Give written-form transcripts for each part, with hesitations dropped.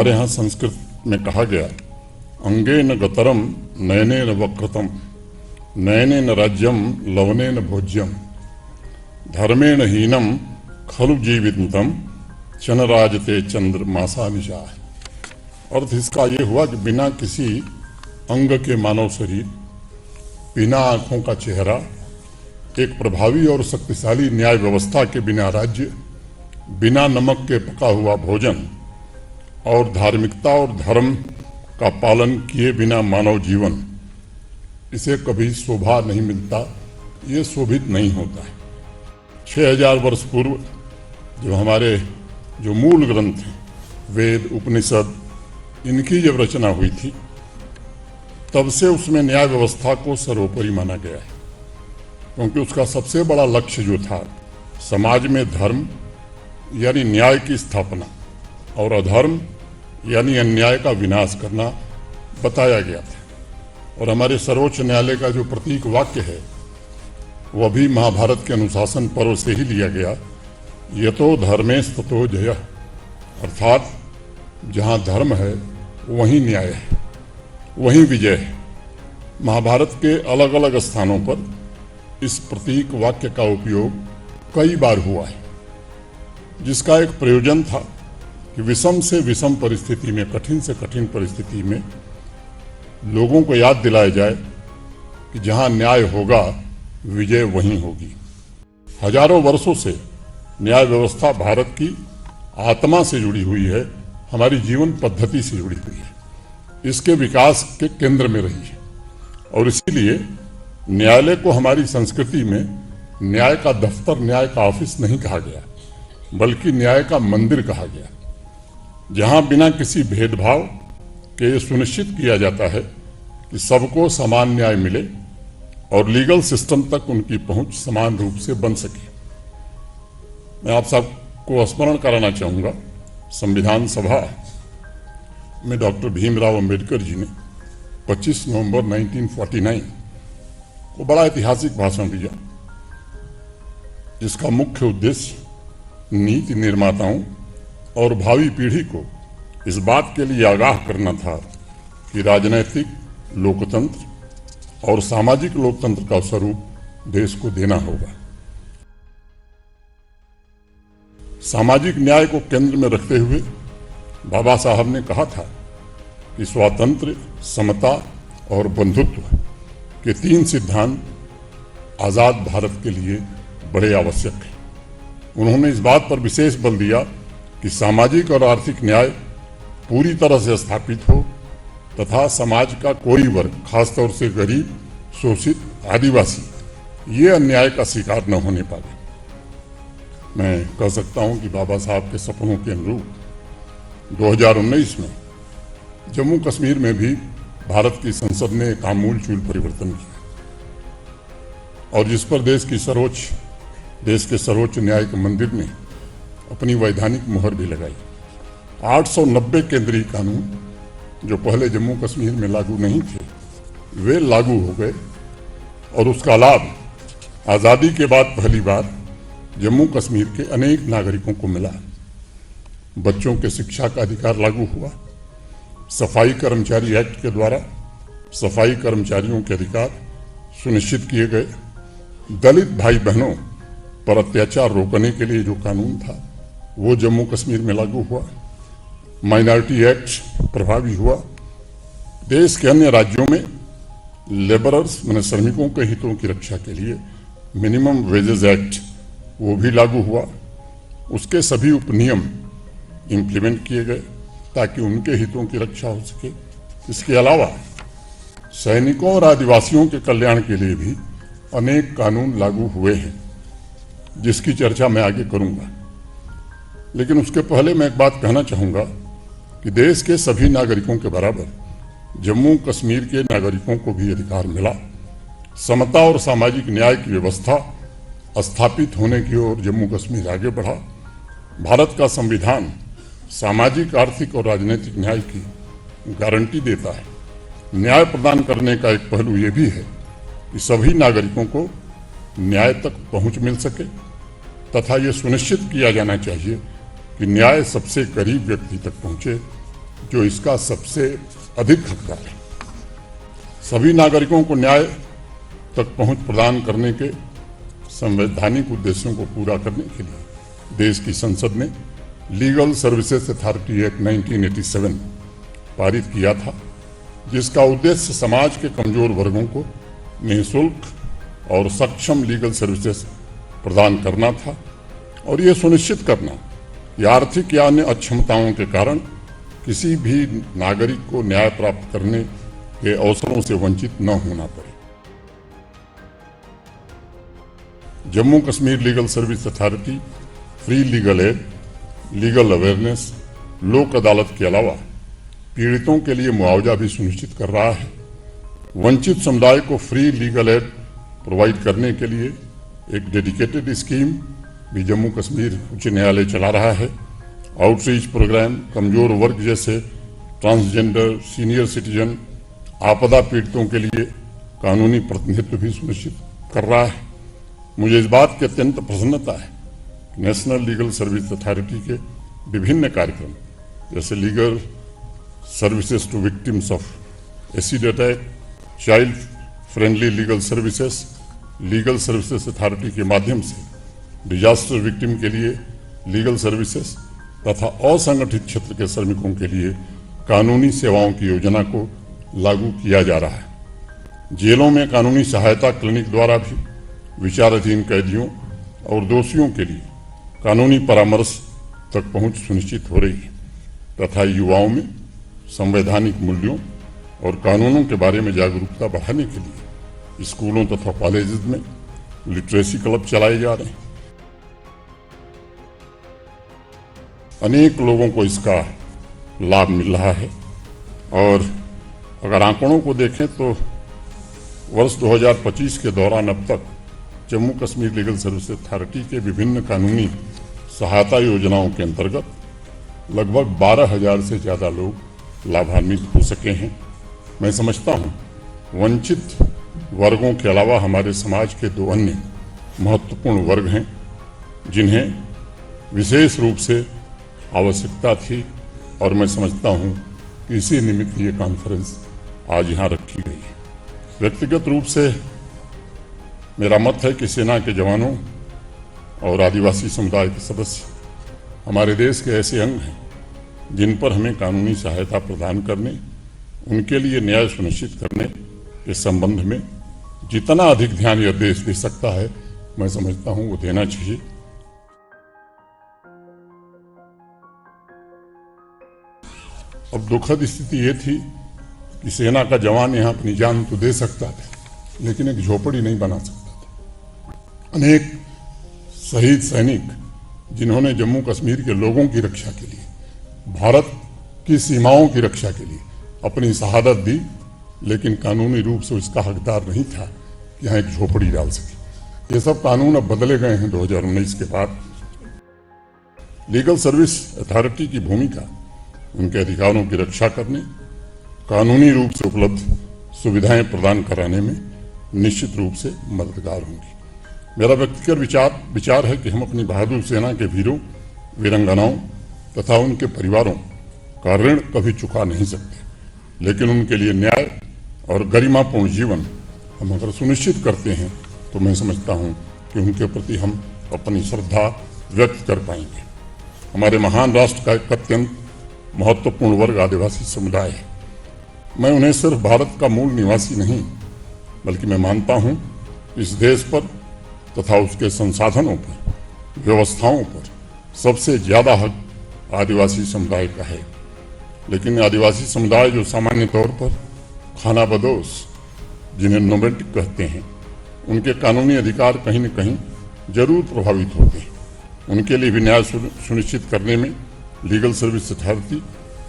हमारे यहाँ संस्कृत में कहा गया, अंगेन गतरम नयनेन वक्रतम नयनेन राज्यम लवनेन भोज्यम धर्मेण हीनम खलु जीवितम चनराजते चंद्र मासा निशा। अर्थ इसका ये हुआ कि बिना किसी अंग के मानव शरीर, बिना आंखों का चेहरा, एक प्रभावी और शक्तिशाली न्याय व्यवस्था के बिना राज्य, बिना नमक के पका हुआ भोजन और धार्मिकता और धर्म का पालन किए बिना मानव जीवन, इसे कभी शोभा नहीं मिलता, ये शोभित नहीं होता है। 6000 वर्ष पूर्व जब हमारे जो मूल ग्रंथ हैं, वेद, उपनिषद, इनकी जब रचना हुई थी, तब से उसमें न्याय व्यवस्था को सर्वोपरि माना गया है, क्योंकि उसका सबसे बड़ा लक्ष्य जो था, समाज में धर्म यानी न्याय की स्थापना और अधर्म यानी अन्याय का विनाश करना बताया गया था। और हमारे सर्वोच्च न्यायालय का जो प्रतीक वाक्य है, वह भी महाभारत के अनुशासन पर्व से ही लिया गया, यतो धर्मेस्ततो जयः, अर्थात जहाँ धर्म है वहीं न्याय है, वहीं विजय है। महाभारत के अलग अलग स्थानों पर इस प्रतीक वाक्य का उपयोग कई बार हुआ है, जिसका एक प्रयोजन था कि विषम से विषम परिस्थिति में, कठिन से कठिन परिस्थिति में लोगों को याद दिलाया जाए कि जहां न्याय होगा विजय वहीं होगी। हजारों वर्षों से न्याय व्यवस्था भारत की आत्मा से जुड़ी हुई है, हमारी जीवन पद्धति से जुड़ी हुई है, इसके विकास के केंद्र में रही है। और इसीलिए न्यायालय को हमारी संस्कृति में न्याय का दफ्तर, न्याय का ऑफिस नहीं कहा गया, बल्कि न्याय का मंदिर कहा गया, जहां बिना किसी भेदभाव के ये सुनिश्चित किया जाता है कि सबको समान न्याय मिले और लीगल सिस्टम तक उनकी पहुंच समान रूप से बन सके। मैं आप सबको स्मरण कराना चाहूंगा, संविधान सभा में डॉक्टर भीमराव अंबेडकर जी ने 25 नवंबर 1949 को बड़ा ऐतिहासिक भाषण दिया, जिसका मुख्य उद्देश्य नीति निर्माताओं और भावी पीढ़ी को इस बात के लिए आगाह करना था कि राजनैतिक लोकतंत्र और सामाजिक लोकतंत्र का स्वरूप देश को देना होगा। सामाजिक न्याय को केंद्र में रखते हुए बाबा साहब ने कहा था कि स्वातंत्र्य, समता और बंधुत्व के 3 सिद्धांत आजाद भारत के लिए बड़े आवश्यक हैं। उन्होंने इस बात पर विशेष बल दिया कि सामाजिक और आर्थिक न्याय पूरी तरह से स्थापित हो तथा समाज का कोई वर्ग, खासतौर से गरीब, शोषित, आदिवासी, ये अन्याय का शिकार न होने पाए। मैं कह सकता हूं कि बाबा साहब के सपनों के अनुरूप 2019 में जम्मू कश्मीर में भी भारत की संसद ने एक आमूलचूल परिवर्तन किया और जिस पर देश के सर्वोच्च न्याय के मंदिर ने अपनी वैधानिक मुहर भी लगाई। 890 केंद्रीय कानून जो पहले जम्मू कश्मीर में लागू नहीं थे, वे लागू हो गए और उसका लाभ आज़ादी के बाद पहली बार जम्मू कश्मीर के अनेक नागरिकों को मिला। बच्चों के शिक्षा का अधिकार लागू हुआ। सफाई कर्मचारी एक्ट के द्वारा सफाई कर्मचारियों के अधिकार सुनिश्चित किए गए। दलित भाई बहनों पर अत्याचार रोकने के लिए जो कानून था, वो जम्मू कश्मीर में लागू हुआ। माइनॉरिटी एक्ट प्रभावी हुआ। देश के अन्य राज्यों में लेबरर्स, माने श्रमिकों के हितों की रक्षा के लिए मिनिमम वेजेस एक्ट, वो भी लागू हुआ। उसके सभी उपनियम इम्प्लीमेंट किए गए ताकि उनके हितों की रक्षा हो सके। इसके अलावा सैनिकों और आदिवासियों के कल्याण के लिए भी अनेक कानून लागू हुए हैं, जिसकी चर्चा मैं आगे करूंगा। लेकिन उसके पहले मैं एक बात कहना चाहूंगा कि देश के सभी नागरिकों के बराबर जम्मू कश्मीर के नागरिकों को भी अधिकार मिला। समता और सामाजिक न्याय की व्यवस्था स्थापित होने की ओर जम्मू कश्मीर आगे बढ़ा। भारत का संविधान सामाजिक, आर्थिक और राजनीतिक न्याय की गारंटी देता है। न्याय प्रदान करने का एक पहलू यह भी है कि सभी नागरिकों को न्याय तक पहुंच मिल सके तथा यह सुनिश्चित किया जाना चाहिए कि न्याय सबसे करीब व्यक्ति तक पहुंचे जो इसका सबसे अधिक हकदार है। सभी नागरिकों को न्याय तक पहुंच प्रदान करने के संवैधानिक उद्देश्यों को पूरा करने के लिए देश की संसद ने लीगल सर्विसेज अथॉरिटी एक्ट 1987 पारित किया था, जिसका उद्देश्य समाज के कमजोर वर्गों को निःशुल्क और सक्षम लीगल सर्विसेज प्रदान करना था और ये सुनिश्चित करना कि आर्थिक या अन्य अक्षमताओं के कारण किसी भी नागरिक को न्याय प्राप्त करने के अवसरों से वंचित न होना पड़े। Jammu Kashmir legal service authority free legal aid, legal awareness, लोक अदालत के अलावा पीड़ितों के लिए मुआवजा भी सुनिश्चित कर रहा है। वंचित समुदाय को फ्री लीगल एड प्रोवाइड करने के लिए एक डेडिकेटेड स्कीम भी जम्मू कश्मीर उच्च न्यायालय चला रहा है। आउटरीच प्रोग्राम कमजोर वर्ग जैसे ट्रांसजेंडर, सीनियर सिटीजन, आपदा पीड़ितों के लिए कानूनी प्रतिनिधित्व भी सुनिश्चित कर रहा है। मुझे इस बात की अत्यंत प्रसन्नता है कि नेशनल लीगल सर्विस अथॉरिटी के विभिन्न कार्यक्रम जैसे legal services to victims of acid attack, child friendly legal services, legal services authority के माध्यम से डिजास्टर विक्टिम के लिए लीगल सर्विसेज तथा असंगठित क्षेत्र के श्रमिकों के लिए कानूनी सेवाओं की योजना को लागू किया जा रहा है। जेलों में कानूनी सहायता क्लिनिक द्वारा भी विचाराधीन कैदियों और दोषियों के लिए कानूनी परामर्श तक पहुंच सुनिश्चित हो रही है तथा युवाओं में संवैधानिक मूल्यों और कानूनों के बारे में जागरूकता बढ़ाने के लिए स्कूलों तथा कॉलेजेस में लिटरेसी क्लब चलाए जा रहे हैं। अनेक लोगों को इसका लाभ मिल रहा है और अगर आंकड़ों को देखें तो वर्ष 2025 के दौरान अब तक Jammu Kashmir legal service authority के विभिन्न कानूनी सहायता योजनाओं के अंतर्गत लगभग 12,000 से ज़्यादा लोग लाभान्वित हो सके हैं। मैं समझता हूँ वंचित वर्गों के अलावा हमारे समाज के दो अन्य महत्वपूर्ण वर्ग हैं जिन्हें विशेष रूप से आवश्यकता थी और मैं समझता हूँ कि इसी निमित्त ये कॉन्फ्रेंस आज यहाँ रखी गई है। व्यक्तिगत रूप से मेरा मत है कि सेना के जवानों और आदिवासी समुदाय के सदस्य हमारे देश के ऐसे अंग हैं जिन पर हमें कानूनी सहायता प्रदान करने, उनके लिए न्याय सुनिश्चित करने के संबंध में जितना अधिक ध्यान यह देश दे सकता है, मैं समझता हूँ वो देना चाहिए। अब दुखद स्थिति ये थी कि सेना का जवान यहाँ अपनी जान तो दे सकता था लेकिन एक झोपड़ी नहीं बना सकता था। अनेक शहीद सैनिक जिन्होंने जम्मू कश्मीर के लोगों की रक्षा के लिए, भारत की सीमाओं की रक्षा के लिए अपनी शहादत दी, लेकिन कानूनी रूप से उसका हकदार नहीं था कि यहाँ एक झोपड़ी डाल सके। ये सब कानून अब बदले गए हैं 2019 के बाद। लीगल सर्विस अथॉरिटी की भूमिका उनके अधिकारों की रक्षा करने, कानूनी रूप से उपलब्ध सुविधाएं प्रदान कराने में निश्चित रूप से मददगार होंगी। मेरा व्यक्तिगत विचार है कि हम अपनी बहादुर सेना के वीरों, वीरांगनाओं तथा उनके परिवारों का ऋण कभी चुका नहीं सकते, लेकिन उनके लिए न्याय और गरिमापूर्ण जीवन हम अगर सुनिश्चित करते हैं तो मैं समझता हूँ कि उनके प्रति हम अपनी श्रद्धा व्यक्त कर पाएंगे। हमारे महान राष्ट्र का एक अत्यंत महत्वपूर्ण वर्ग आदिवासी समुदाय है। मैं उन्हें सिर्फ भारत का मूल निवासी नहीं, बल्कि मैं मानता हूँ इस देश पर तथा उसके संसाधनों पर, व्यवस्थाओं पर सबसे ज्यादा हक आदिवासी समुदाय का है। लेकिन आदिवासी समुदाय जो सामान्य तौर पर खानाबदोश, जिन्हें नोमैडिक कहते हैं, उनके कानूनी अधिकार कहीं न कहीं जरूर प्रभावित होते हैं। उनके लिए भी न्याय सुनिश्चित करने में लीगल सर्विस अथॉरिटी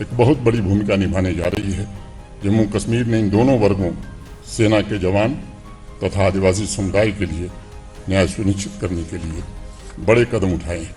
एक बहुत बड़ी भूमिका निभाने जा रही है। जम्मू कश्मीर ने इन दोनों वर्गों, सेना के जवान तथा आदिवासी समुदाय के लिए न्याय सुनिश्चित करने के लिए बड़े कदम उठाए हैं।